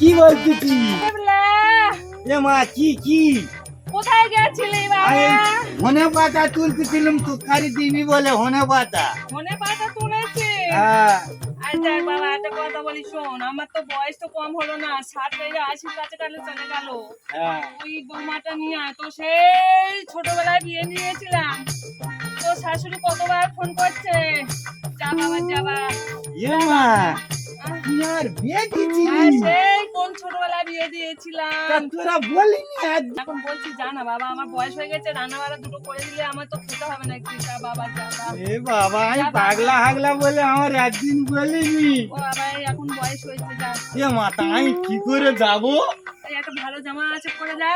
কি বলছিস? মা কি কি কোথায় গেছিলি বাবা? হনে পাতা তুলতেছিলাম তুকারি দিবি বলে হনে পাতা তুলেছি। হ্যাঁ আচ্ছা বাবা একটা কথা বলি শোন, আমার তো বয়স তো কম হলো না, 60 থেকে 80 কাছে কালে চলে গেল। ওই বৌমাটা নিয়ে তো সেই ছোটবেলায় বিয়ে নিয়েছিলাম, তো শাশুড়ি কতবার ফোন করছে যা বাবা যাবা। মা আর বিয়ে দিয়েছিস? সেই কোন ছোটবেলায় বিয়ে দিয়েছিলাম তোরা বলিনি? এখন বলছি জানা বাবা আমার বয়স হয়ে গেছে, রান্না বাড়া দুটো করে দিলে আমার তো খেতে হবে না কি? যা বাবা যাবা। এ বাবা আমি পাগলা হাগলা বলে আমার একদিন বলিনি। ও বাবা এখন বয়স হয়েছে যা। এ মা তাই কি করে যাবো? এই একটা ভালো জামা আছে পরে যা।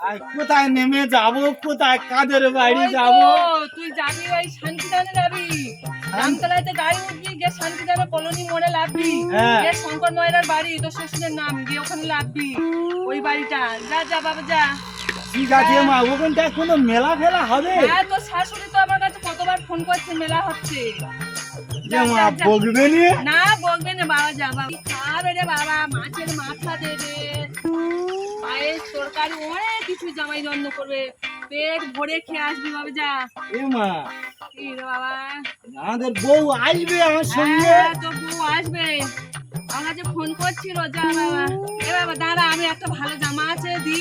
আর কোথায় নেমে যাবো, কোথায় কাদের বাড়ি যাবো? তুই যাবি ওই শান্তিদানে যাবি, রামতলাতে গাড়ি উঠবি, গিয়ে শান্তিদানে কলোনি মোড়ে লাভবি, গিয়ে শঙ্কর ময়রার বাড়ি তোর শ্বশুরের নাম, গিয়ে ওখানে লাভবি ওই বাড়িটা। যা যা বাবা যা। ঠিক আছে মা, ওখানটা কোনো মেলা ফেলা হবে? হ্যাঁ তোর শাশুড়ি তো আমার কাছে কতবার ফোন করছে মেলা হচ্ছে। মা বকবে না বকবে না বাবা যা। বাবা খাবে রে বাবা, মাছের মাথা দেবে, পায়ের তরকারি অনেক কিছু জামাই রান্না করবে, পেট ভরে খেয়ে আসবি বাবা যা। এ মা কি রে বাবা আমাদের বউ আসবে আমার সঙ্গে? তো বউ আসবে, আমার কাছে ফোন করছিল। যা বাবা। এ বাবা দাঁড়া, আমি একটা ভালো জামা আছে দি,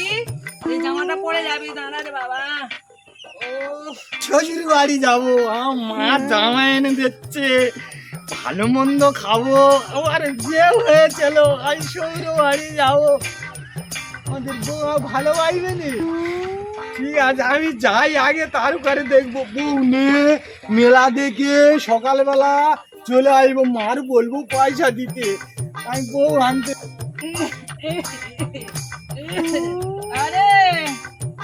এই জামাটা পরে যাবি। দাঁড়া রে বাবা। ও শ্বশুর বাড়ি যাবো, আমার মা জামা এনে দিচ্ছে, ভালো মন্দ খাবো, আবার যে হয়েছিল আজ শ্বশুর বাড়ি যাবো, আমাদের বউ ভালোবাসবে না। ঠিক আছে আমি যাই, আগে তার করে দেখবো। বউ নিয়ে মেলা দেখে সকালবেলা চলে আসবো, মার বলবো পয়সা দিতে, আমি বউ আনতে। আরে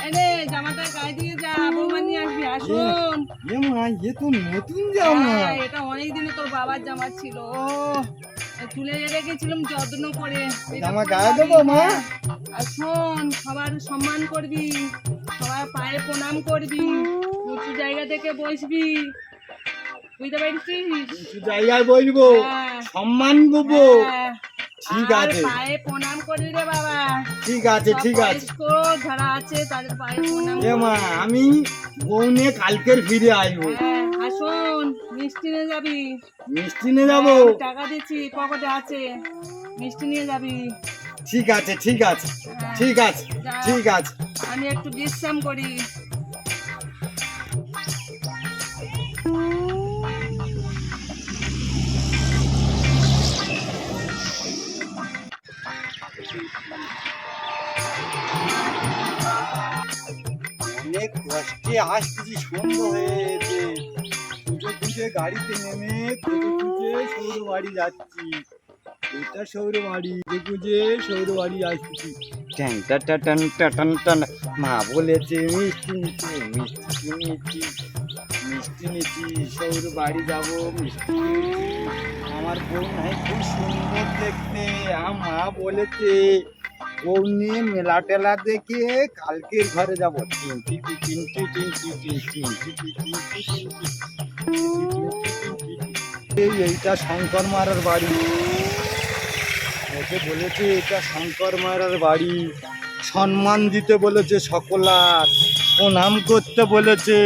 এনে জামাটা গায়ে দিয়ে যা, বৌমা নিয়ে আসবি। আসুন। এ মা এ তো নতুন জামা। এটা অনেক দিনে তোর বাবার জামা ছিল, তুলে রেখেছিলাম যত্ন করে। জামা গায়ে দেবো মা? আর শোন, সবার সম্মান করবি, সবার পায়ে প্রণাম করবি, উঁচু জায়গা থেকে বসবি, বুঝতে পারছিস? উঁচু জায়গায় বসবো, সম্মান দেবো। ঠিক আছে পায়ে প্রণাম করবি রে বাবা। ঠিক আছে ঠিক আছে। যারা আছে তাদের পায়ে প্রণাম। এ মা আমি বউ নিয়ে কালকের ফিরে আসবো। আসুন, মিষ্টি নিয়ে যাবি। মিষ্টি নিয়ে যাবো? টাকা দিচ্ছি পকেটে আছে, মিষ্টি নিয়ে যাবি। ঠিক আছে ঠিক আছে ঠিক আছে ঠিক আছে। আমি একটু বিশ্রাম করি। অনেক কষ্টে আসতেছি, সন্ধ্যা হয়েছে, খুঁজে খুঁজে গাড়িতে নেমে খুঁজে খুঁজে সৌর বাড়ি যাচ্ছি। এটা সৌর বাড়ি, খুঁজে সৌর বাড়ি আসতেছি। মা বলেছে মিষ্টি নিতে, মিষ্টি নিচ্ছি, সৌর বাড়ি যাবো, মিষ্টি নিচ্ছি। আমার বউ নাই খুব সুন্দর দেখতে, মা বলেছে বউ নিয়ে মেলা টেলা দেখে কালকের ঘরে যাবো। এইটা শঙ্কর মারার বাড়ি, ওকে বলেছে এটা শঙ্কর মারার বাড়ি, সম্মান দিতে বলেছে, সকলার প্রণাম করতে বলেছে।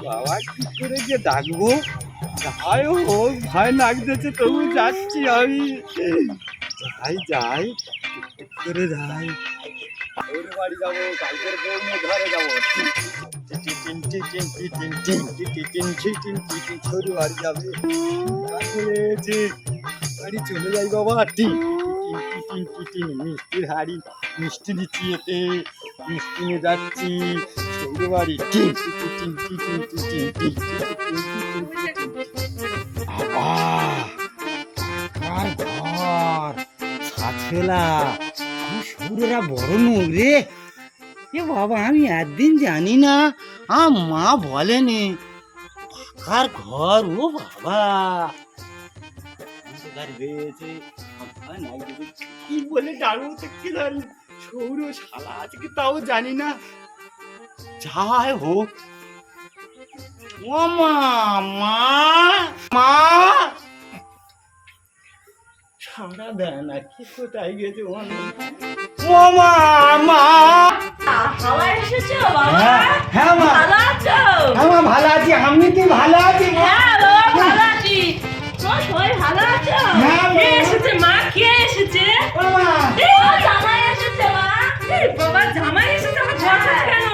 বাবা কি করে যে ডাকবো, যাই হোক ভয় লাগতেছে, তবু যাচ্ছি আমি। যাই যাই করে যাই, ওর বাড়ি যাবো, কালকের বউ নিয়ে ঘরে যাবো। ছোট বাড়ি যাবে, বাড়ি চলে যাই বাবা। মিষ্টির হাড়ি, মিষ্টি দিচ্ছি এতে, মিষ্টি নিয়ে যাচ্ছি ছোট বাড়ি। বাবা ছোলা সৌরেরা বড় নোক রে। এ বাবা আমি একদিন জানি না মা বলেনি ফাঁকার ঘর। ও বাবা কি বলে ডাকবো তো কি জানি, সৌর শালা আছে কি তাও জানি না। যাই হোক ও মা মা মা সারা দেয় না, কি কোথায় গেছে ও মা মা। হাওয়া এসেছো বাবা? হ্যাঁ মা, ভালো আছো? হ্যাঁ মা ভালো আছি। আমি কি ভালো আছি? হ্যাঁ বাবা ভালো আছি। তোমার সবাই ভালো আছো? হ্যাঁ, কে বাবা। এসেছে মা? কে এসেছে? ও মা জামাই এসেছে মা। এই বাবা জামাই এসেছে, আমার ঘর করছো কেন?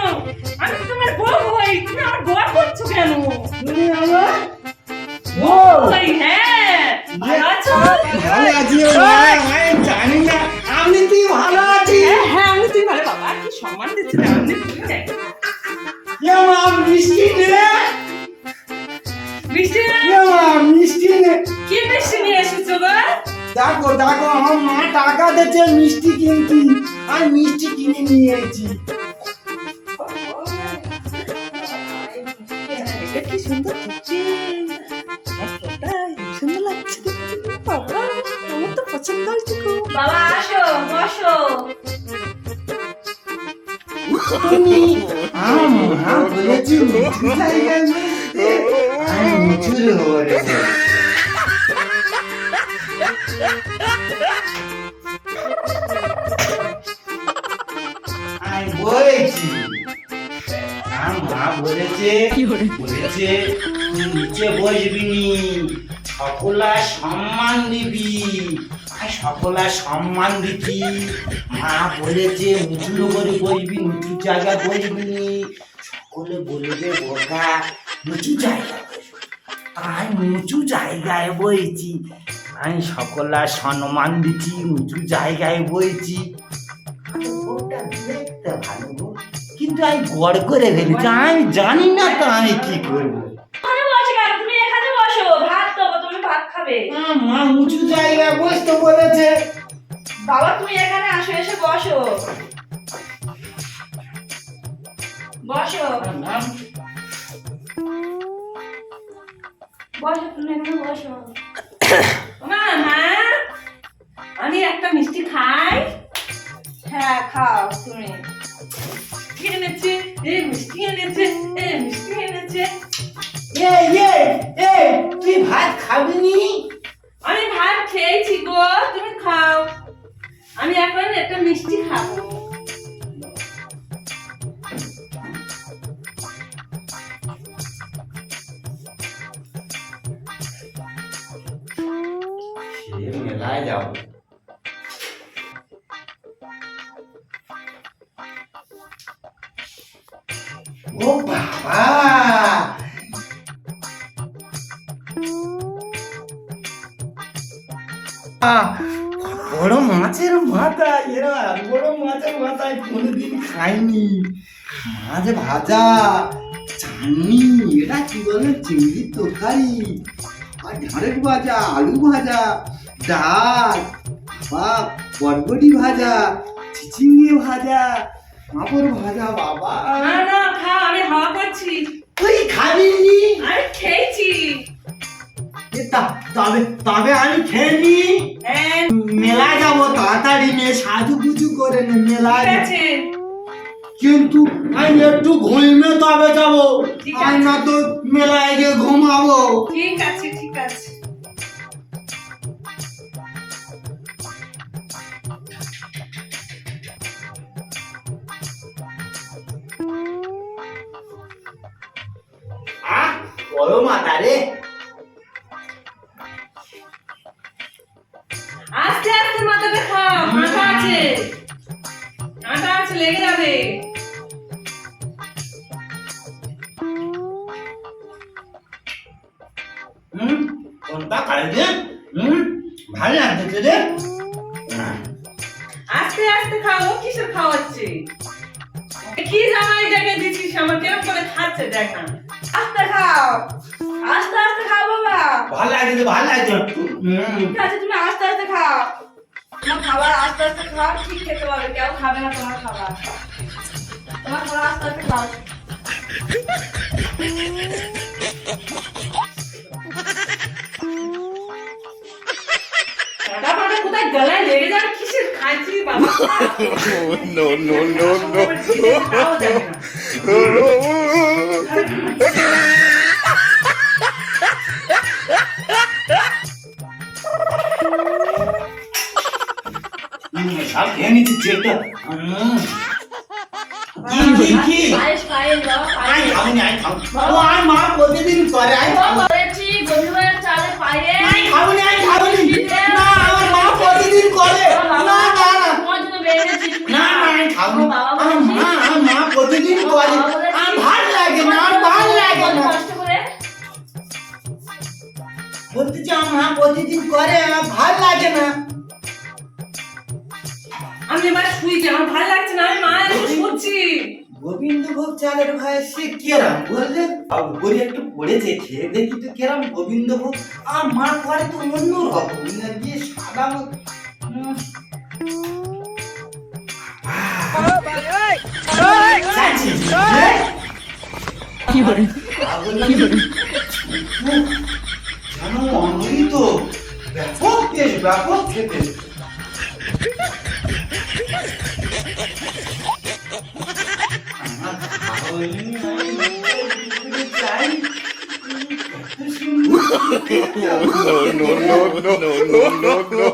আমি তো তোমার বউ হই, তুমি আমার ঘর করছো কেন? তুমি আমার ওই হ্যাঁ, ভালো আছো? ভালো আছি ও মা। আমি জানি না আমি কি ভালো আছি। হ্যাঁ হ্যাঁ আমি তুই ভালো। বাবা কি সম্মান দিচ্ছে না আমি তুমি দেখ। এ মা মিষ্টি নে, মিষ্টি এ মা মিষ্টি নে। কি মিষ্টি নিয়ে এসেছো গো? দেখো দেখো আমার মা টাকা দিয়েছে মিষ্টি কিনতি, আমি মিষ্টি কিনে নিয়ে এসেছি। এটা কি সুন্দর দেখতে, সুন্দর লাগছে দেখতে। বাবা আমার তো পছন্দ হয়েছে খুব। বাবা আসো বসো। তুমি মা বলেছি মিঠু জায়গায় বসতে, আমি মিঠুর ঘরে বসবো। আমি বলেছি মা বলেছে বলেছে তুই নিচে বসবি নি, সকলার সম্মান দিবি। আমি সকলার সম্মান দিচ্ছি। মা বলেছে নিচুর করে বসবি, নিচু জায়গায় বসবি নি। সকলে বলবে বোকা নিচু জায়গায় বসবি। আমি নিচু জায়গায় বইছি, আমি সকলার সম্মান দিচ্ছি, নিচু জায়গায় বইছি। ওটা দেখতে ভালো গো, কিন্তু আমি গড় করে ফেলেছি। আমি জানি না তো আমি কি করবো। এখানে বসে কেন? তুমি এখানে বসো, ভাত দেবো, তুমি ভাত খাবে। মা উঁচু জায়গায় বসতে বলেছে। বাবা তুমি এখানে আসো, এসে বসো বসো বসো, তুমি এখানে বসো। মা মা আমি একটা মিষ্টি খাই। হ্যাঁ খাও তুমি। কি এনেছে? এই মিষ্টি এনেছে, এই মিষ্টি এনেছে। তুই ভাত খাবি নি? আমি ভাত খেয়েছি গো, তুমি খাও। আমি এখন একটা মিষ্টি খাবো। মেলায় যাবো। ও বাবা বড় মাছের মাথা, এরা বড় মাছের মাথায় কোনোদিন খাইনি। মাছ ভাজা, চাটনি, এটা কি বলে চিংড়ির তরকারি, আর ঢাঁড়ের ভাজা, আলু ভাজা, ডাল, বা বরবটি ভাজা, চিচিঙ্গে ভাজা, পাঁপড় ভাজা। বাবা না না খাও, আমি হাওয়া করছি। তুই খাবি নি? আমি খেয়েছি। তবে তবে আমি খেলি। হ্যাঁ মেলায় যাবো, তাড়াতাড়ি নে, সাজুগুজু করে নে, মেলায় ঠিক যাবো। আছে। কিন্তু আমি একটু ঘুমিয়ে তবে যাবো, ঠিক আর আছে। না তো মেলায় গিয়ে ঘুমাবো। ঠিক আছে ঠিক আছে। বড় মাথা রে। আস্তে আস্তে মাথাটা খাও, কাঁটা আছে, কাঁটা আছে, লেগে যাবে। কোনটা খাইছে? ভালো লাগছে রে। আস্তে আস্তে খাও, কিসের খাওয়াচ্ছে? কি জামাই জায়গা দিছিস আমার, কেরম করে খাচ্ছে দেখ না। আস্তে খাও, আস্তে আস্তে খাও বাবা। ভালো লাগছে, ভালো লাগছে। ঠিক আছে তুমি আস্তে আস্তে খাও। তোমার খাবার আস্তে আস্তে খাও, ঠিক খেতে পারবে, কেউ খাবে না তোমার খাবার। তোমার খাবার আস্তে আস্তে খাও। কোথায় গলায় লেগে যাবে, কিসের খাইছি বাবা। No, no, no, no. সব খেয়ে নিচ্ছি চেকটা। কি পায়েস পায়েস বাবা, পায়েস। খাবনি, আমি খাবো। ও আর মা প্রতিদিন করে, আমি খাবো। করেছি গন্ধুয়ের চালে পায়েস। আমি খাবনি, আমি খাবনি। না, আমার মা প্রতিদিন করে। না, না, না। তোমার জন্য বেরিয়েছি। না, না, আমি খাবো। আমার মা প্রতিদিন করে। আমার ভাল লাগে না, আমার ভাল লাগে না। কষ্ট করে বলতেছি আমার মা প্রতিদিন করে, আমার ভাল লাগে না। আমি এবার শুই যে আমার ভালো লাগছে না, আমি মায়ের শুচ্ছি। গোবিন্দভোগ চালের ভাই সে কেরাম বললে উপরে একটু পড়েছে, খেয়ে দেখি তো কেরাম গোবিন্দভোগ। আর মা করে তো অন্য রকম দিয়ে সাদা কি করে অমৃত ব্যাপক টেস্ট, ব্যাপক খেতে। No, no, no, no, no, no, no.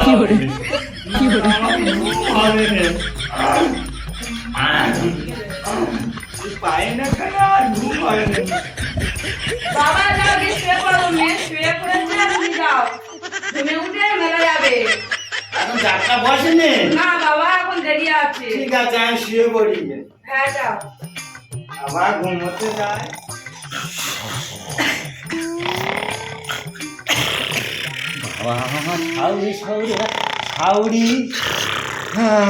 কি করে কি করে পাই না কেন আর ঘুম হয় না। বাবা যাও গিয়ে শুয়ে পড়ো, মেয়ে শুয়ে পড়েছে, তুমি যাও, ঘুমে উঠে মেলা যাবে। এখন যাত্রা বসেনি? না বাবা, এখন দেরি আছে। ঠিক আছে, আমি শুয়ে পড়ি। হ্যাঁ যাও। আবার ঘুমোতে যায়।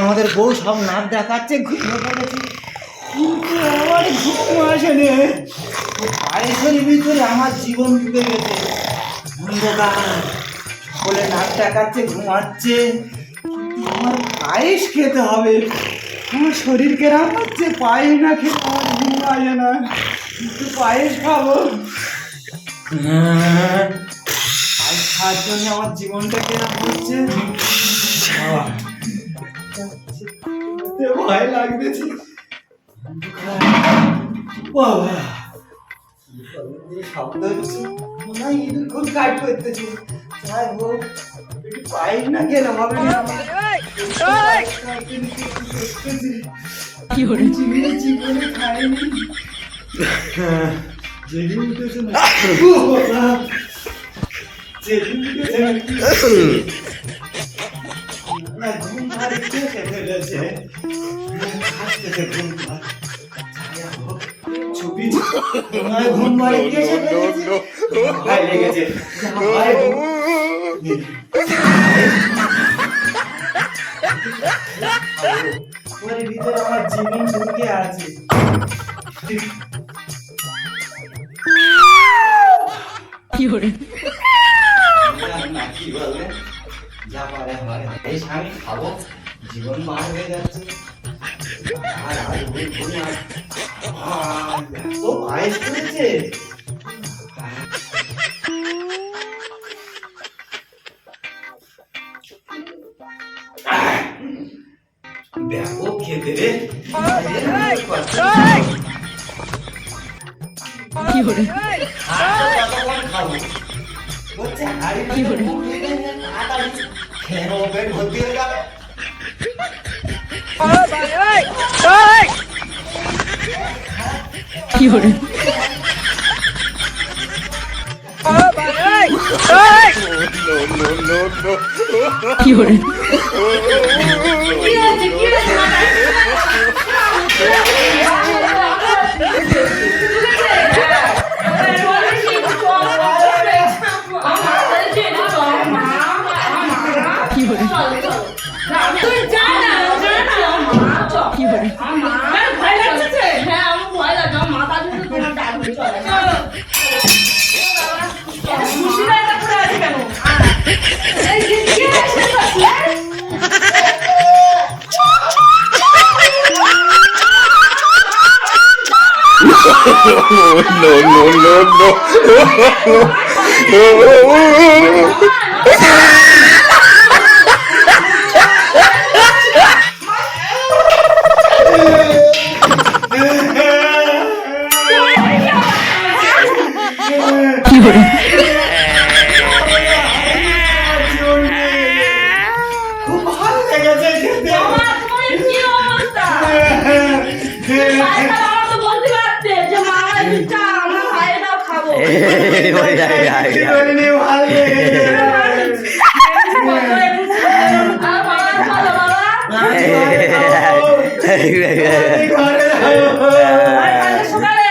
আমাদের বউ সব নাক ডাকাচ্ছে, ঘুমিয়ে পড়েছে, কিন্তু আমার ঘুম আসেনি। পায়েসের ভিতরে আমার জীবন ডুবে গেছে, অন্ধকার, সকলে নাক ডাকাচ্ছে, ঘুমাচ্ছে, কিন্তু আমার পায়েস খেতে হবে। আমার শরীর কেরাম হচ্ছে, পায়েস না খেতে আমার ঘুম আসে না, কিন্তু পায়েস খাবো। পায়েস খাওয়ার জন্য আমার জীবনটা কেরাম হচ্ছে, ভয় লাগতেছে। বাবা, শব্দ হচ্ছে, মনে হয় ইঁদুর খুব কাট করতেছে। যাই হোক, একটু পায়েস না খেলে হবে না। কি করে জীবনে খাইনি, জেগে উঠেছে না, জেগে উঠেছে না, ঘুম ভারি খেতে ফেলেছে, হাসতেছে ঘুম ভার। ছবি ঘুম ভারি খেতে ফেলেছে, ভয় লেগেছে। ওর ভিতরে আমার জীবন ঢুকে আছে। কি করে না কি বলে, যা পারে হয়, এই আমি খাবো, জীবন মার হয়ে যাচ্ছে। আর আর ঘুম ঘুম তো পায়েস করেছে। ব্যাপক খেতে রে, কি করে খাবো বলছে হাড়ি কি করে খেয়ে নেবো, পেট ভর্তি হয়ে যাবে। কি করে No, no, no, no. কি করে কি হয়েছে, কি হয়েছে মাথায়? কি করে চলো চলো তুই যা না মা চল আমার ভয় লাগছে। হ্যাঁ আমার ভয় লাগে, আমার মাথা ধরে তোমার ডাক চলে চলো। মুর্শিদাবাদ করে আছে কেন? এই কি এসে গেছে? no, no, no, no. খুব ভালো লেগেছে খেতে। বাবা, তোমার কি অবস্থা? বাবা তো বলতে পারতে যে মা এটা আমরা খাই না খাবো। কি বলিনি, ভালো লেগেছে। আর বাবা চলো বাবা। ঘরে যাবো। আর কালকে সকালে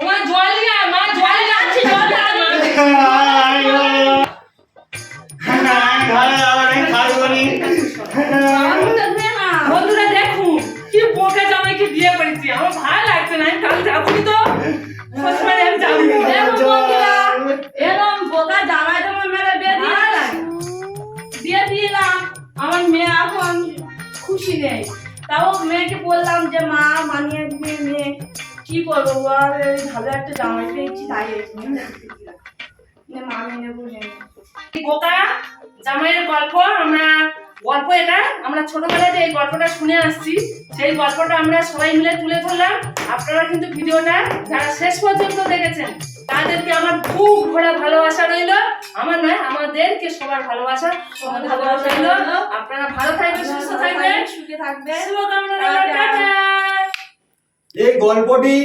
ওমা জল নিয়ে আয়, মা জল নিয়ে আসছি, জল নিয়ে আয়। বন্ধুরা দেখুন কি বোকা জামাইকে বিয়ে করেছি, আমার ভালো লাগছে না, আমি কাল যাবনি তো শ্বশুরবাড়ি আমি যাবনি। দেখো বন্ধুরা এরকম বোকা জামাই তোমার মেরে বিয়ে দিলাম, আমার মেয়ে এখন খুশি নেই। তাও মেয়েকে বললাম যে মা মানিয়ে দিয়ে মেয়ে কি করবো বল, ভালো একটা জামাই পেয়েছি তাই মানিয়ে বুঝে বোকা জামাইয়ের গল্প। আমরা ছোটবেলায় যে এই গল্পটা শুনে আসছি, সেই গল্পটা আমরা সবাই মিলে তুলে ধরলাম। আপনারা কিন্তু ভিডিওটা যারা শেষ পর্যন্ত দেখেছেন তাদেরকে আমার খুব ভরা ভালোবাসা রইল। আমার নয়, আমাদেরকে সবার ভালোবাসা রইল। আপনারা ভালো থাকবেন, সুস্থ থাকবেন, সুখে থাকবেন, শুভকামনা রইল। টাটা। এই গল্পটি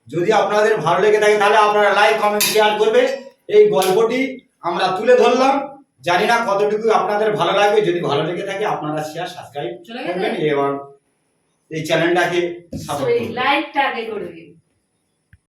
যদি আপনাদের ভালো লেগে থাকে তাহলে আপনারা লাইক কমেন্ট শেয়ার করবে। এই গল্পটি আমরা তুলে ধরলাম, জানি না কতটুকু আপনাদের ভালো লাগবে। যদি ভালো লেগে থাকে আপনারা শেয়ার সাবস্ক্রাইব করবেন এবং এই চ্যানেলটাকে সাপোর্ট করবেন। লাইকটা আগে করবেন।